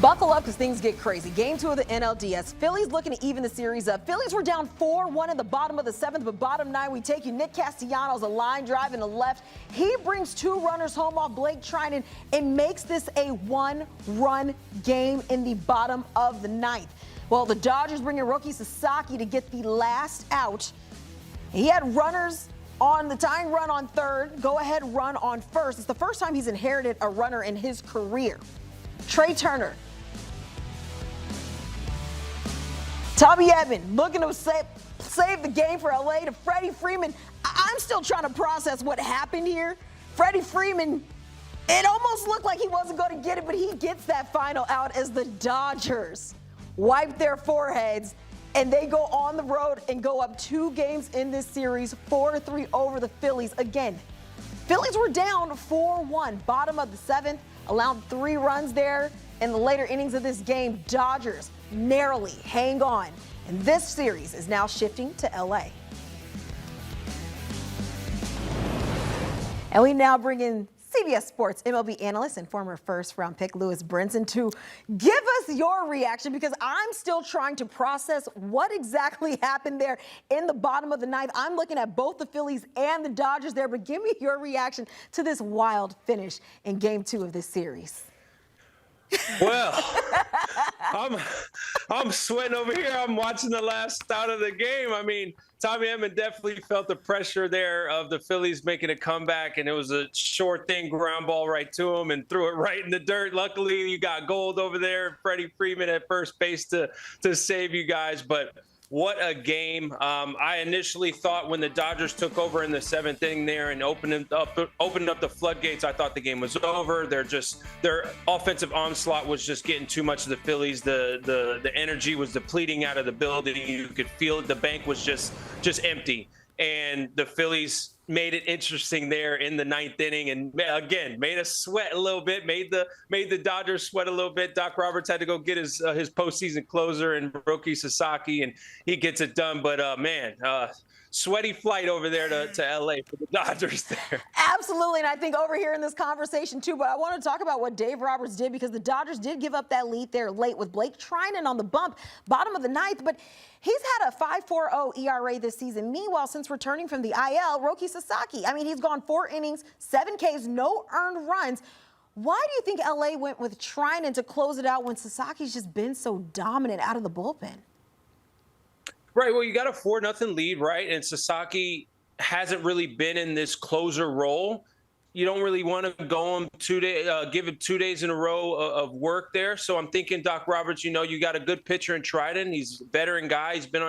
Buckle up because things get crazy. Game 2 of the NLDS. Phillies looking to even the series up. Phillies were down 4-1 in the bottom of the 7th, but bottom 9 we take you. Nick Castellanos, a line drive in the left. He brings 2 runners home off Blake Trinan and makes this a 1-run game in the bottom of the 9th. Well, the Dodgers bring in Roki Sasaki to get the last out. He had runners on the tying run on third, go-ahead run on first. It's the first time he's inherited a runner in his career. Trey Turner, Tommy Edman looking to save the game for LA to Freddie Freeman. I'm still trying to process what happened here. Freddie Freeman, it almost looked like he wasn't going to get it, but he gets that final out as the Dodgers wipe their foreheads and they go on the road and go up 2 games in this series, 4-3 over the Phillies. Again, Phillies were down 4-1, bottom of the 7th, allowed 3 runs there in the later innings of this game. Dodgers narrowly hang on, and this series is now shifting to LA. And we now bring in CBS Sports MLB analyst and former first-round pick Lewis Brinson to give us your reaction, because I'm still trying to process what exactly happened there in the bottom of the 9th. I'm looking at both the Phillies and the Dodgers there, but give me your reaction to this wild finish in Game 2 of this series. Well, I'm sweating over here. I'm watching the last out of the game. I mean, Tommy Edman definitely felt the pressure there of the Phillies making a comeback, and it was a short thing, ground ball right to him and threw it right in the dirt. Luckily, you got Gold over there, Freddie Freeman at first base to save you guys. But what a game. I initially thought when the Dodgers took over in the 7th inning there and opened up the floodgates, I thought the game was over. Their offensive onslaught was just getting too much of the Phillies. The energy was depleting out of the building. You could feel it. The bank was just empty. And the Phillies made it interesting there in the 9th inning, and again made us sweat a little bit, made the Dodgers sweat a little bit. Doc Roberts had to go get his postseason closer and Roki Sasaki, and he gets it done. But sweaty flight over there to LA for the Dodgers there. Absolutely, and I think over here in this conversation too, but I want to talk about what Dave Roberts did, because the Dodgers did give up that lead there late with Blake Trinan on the bump, bottom of the 9th, but he's had a 5.40 ERA this season. Meanwhile, since returning from the IL, Roki Sasaki, I mean, he's gone 4 innings, 7 Ks, no earned runs. Why do you think LA went with Trinan to close it out when Sasaki's just been so dominant out of the bullpen? Right. Well, you got a 4-0 lead, right? And Sasaki hasn't really been in this closer role. You don't really want to go him give him 2 days in a row of work there. So I'm thinking Doc Roberts, you got a good pitcher in Trinan. He's a veteran guy. He's been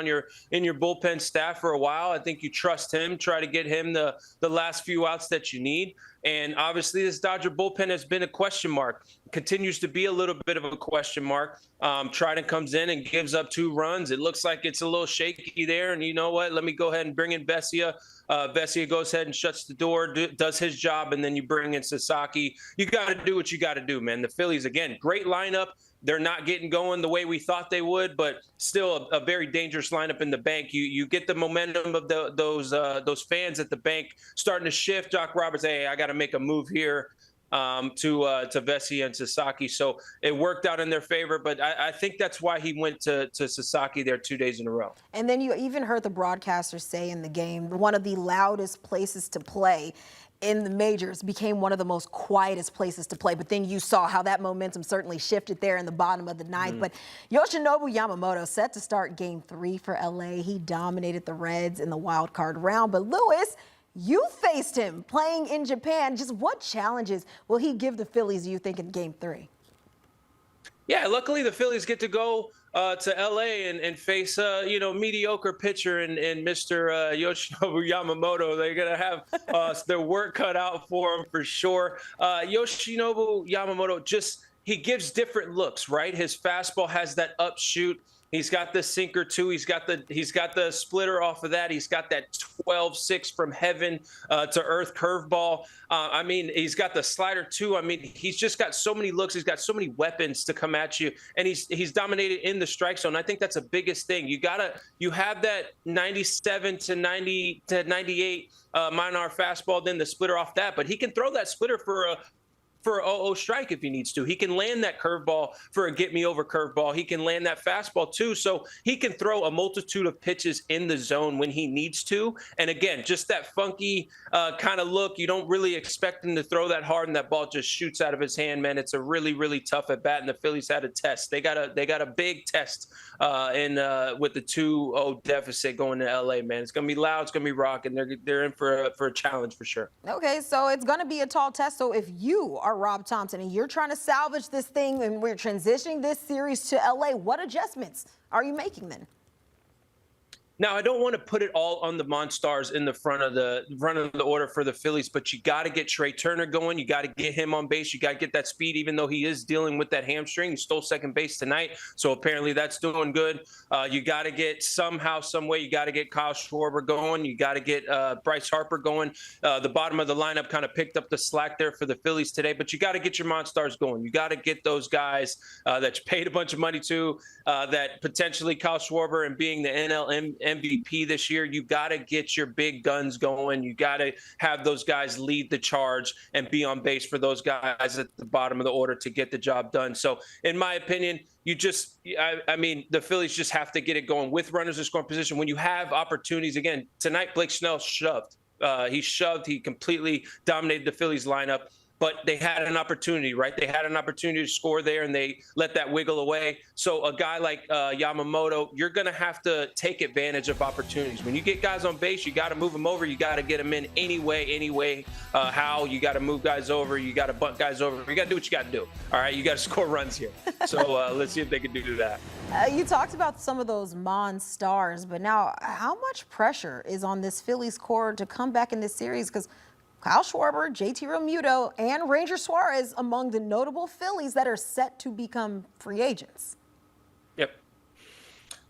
in your bullpen staff for a while. I think you trust him. Try to get him the last few outs that you need. And obviously this Dodger bullpen has been a question mark. Continues to be a little bit of a question mark. Trinan comes in and gives up 2 runs. It looks like it's a little shaky there. And you know what? Let me go ahead and bring in Vesia. Vesia goes ahead and shuts the door, does his job, and then you bring in Sasaki. You got to do what you got to do, man. The Phillies, again, great lineup. They're not getting going the way we thought they would, but still a very dangerous lineup in the bank. You get the momentum of those fans at the bank starting to shift. Doc Roberts, hey, I got to make a move here to Vesia and Sasaki. So it worked out in their favor, but I think that's why he went to Sasaki there 2 days in a row. And then you even heard the broadcaster say in the game, one of the loudest places to play in the majors became one of the most quietest places to play. But then you saw how that momentum certainly shifted there in the bottom of the 9th. But Yoshinobu Yamamoto set to start Game 3 for LA. He dominated the Reds in the wild card round. But Lewis, you faced him playing in Japan. Just what challenges will he give the Phillies, you think, in Game 3? Yeah, luckily the Phillies get to go to LA and face mediocre pitcher and Mr. Yoshinobu Yamamoto. They're gonna have their work cut out for him for sure. Yoshinobu Yamamoto he gives different looks, right? His fastball has that upshoot. He's got the sinker too. He's got the splitter off of that. He's got that 12-6 from heaven to earth curveball. I mean, he's got the slider too. I mean, he's just got so many looks. He's got so many weapons to come at you, and he's dominated in the strike zone. I think that's the biggest thing. You have that 97 to 90 to 98 mile-an-hour fastball, then the splitter off that, but he can throw that splitter for for a 0-0 strike if he needs to. He can land that curveball for a get-me-over curveball. He can land that fastball too. So he can throw a multitude of pitches in the zone when he needs to. And again, just that funky kind of look. You don't really expect him to throw that hard, and that ball just shoots out of his hand, man. It's a really, really tough at bat, and the Phillies had a test. They got a big test with the 2-0 deficit going to LA, man. It's gonna be loud. It's gonna be rocking. They're in for a challenge for sure. Okay, so it's gonna be a tall test. So if you are Rob Thompson and you're trying to salvage this thing, and we're transitioning this series to LA, what adjustments are you making then? Now, I don't want to put it all on the Monstars in the front of the order for the Phillies, but you got to get Trey Turner going. You got to get him on base. You got to get that speed, even though he is dealing with that hamstring. He stole second base tonight, so apparently that's doing good. You got to get somehow, some way, you got to get Kyle Schwarber going. You got to get Bryce Harper going. The bottom of the lineup kind of picked up the slack there for the Phillies today, but you got to get your Monstars going. You got to get those guys that you paid a bunch of money to, that potentially Kyle Schwarber, and being the NL MVP this year, you got to get your big guns going. You got to have those guys lead the charge and be on base for those guys at the bottom of the order to get the job done. So in my opinion, I mean, the Phillies just have to get it going with runners in scoring position. When you have opportunities, again, tonight Blake Snell shoved. He completely dominated the Phillies lineup. But they had an opportunity, right? They had an opportunity to score there, and they let that wiggle away. So a guy like Yamamoto, you're going to have to take advantage of opportunities. When you get guys on base, you got to move them over. You got to get them in any way. How you got to move guys over. You got to bunt guys over. You got to do what you got to do. All right, you got to score runs here. So let's see if they can do that. You talked about some of those Monstars, but now how much pressure is on this Phillies core to come back in this series? Because Kyle Schwarber, JT Realmuto, and Ranger Suarez among the notable Phillies that are set to become free agents. Yep.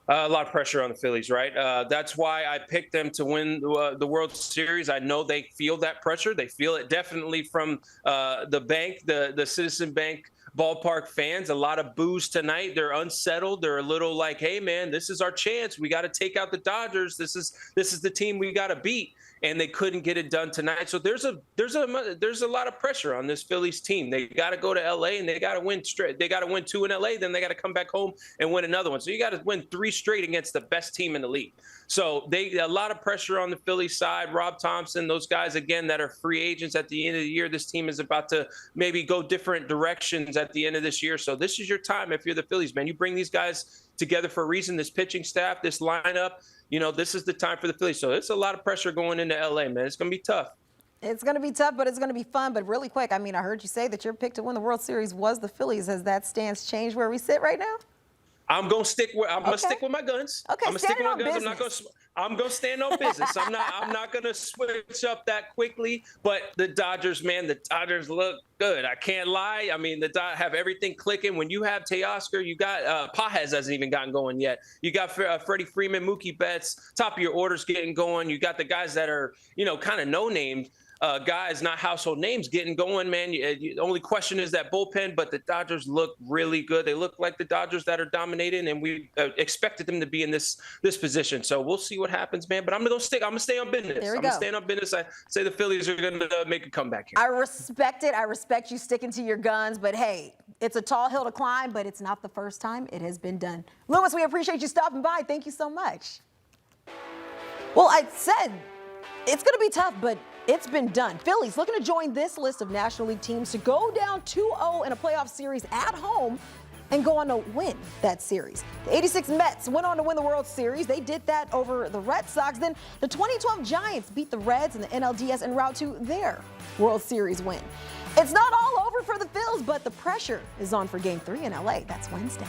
A lot of pressure on the Phillies, right? That's why I picked them to win the World Series. I know they feel that pressure. They feel it definitely from the bank, the Citizen Bank ballpark fans. A lot of boos tonight. They're unsettled. They're a little like, hey, man, this is our chance. We got to take out the Dodgers. This is the team we got to beat. And they couldn't get it done tonight. So there's a lot of pressure on this Phillies team. They got to go to LA and they got to win straight. They got to win 2 in LA, then they got to come back home and win another one. So you got to win 3 straight against the best team in the league. So a lot of pressure on the Phillies side. Rob Thompson, those guys again that are free agents at the end of the year. This team is about to maybe go different directions at the end of this year. So this is your time if you're the Phillies, man. You bring these guys together for a reason. This pitching staff, this lineup. You know, this is the time for the Phillies. So it's a lot of pressure going into LA, man. It's going to be tough. It's going to be tough, but it's going to be fun. But really quick, I mean, I heard you say that your pick to win the World Series was the Phillies. Has that stance changed where we sit right now? I'm going to stick with my guns. Okay, I'm going to stick with my guns. I'm going to stand on business. I'm not going to switch up that quickly. But the Dodgers, man, the Dodgers look good. I can't lie. I mean, the Dodgers have everything clicking. When you have Teoscar, you got Pages hasn't even gotten going yet. You got Freddie Freeman, Mookie Betts, top of your orders getting going. You got the guys that are, kind of no-named. Guys, not household names, getting going, man. The only question is that bullpen, but the Dodgers look really good. They look like the Dodgers that are dominating, and we expected them to be in this position. So we'll see what happens, man. But I'm gonna stay on business. I'm gonna stand on business. I say the Phillies are gonna make a comeback here. I respect it. I respect you sticking to your guns. But hey, it's a tall hill to climb, but it's not the first time it has been done. Lewis, we appreciate you stopping by. Thank you so much. Well, I said it's gonna be tough, but it's been done. Phillies looking to join this list of National League teams to go down 2-0 in a playoff series at home and go on to win that series. The 86 Mets went on to win the World Series. They did that over the Red Sox. Then the 2012 Giants beat the Reds in the NLDS en route to their World Series win. It's not all over for the Phils, but the pressure is on for Game 3 in LA. That's Wednesday.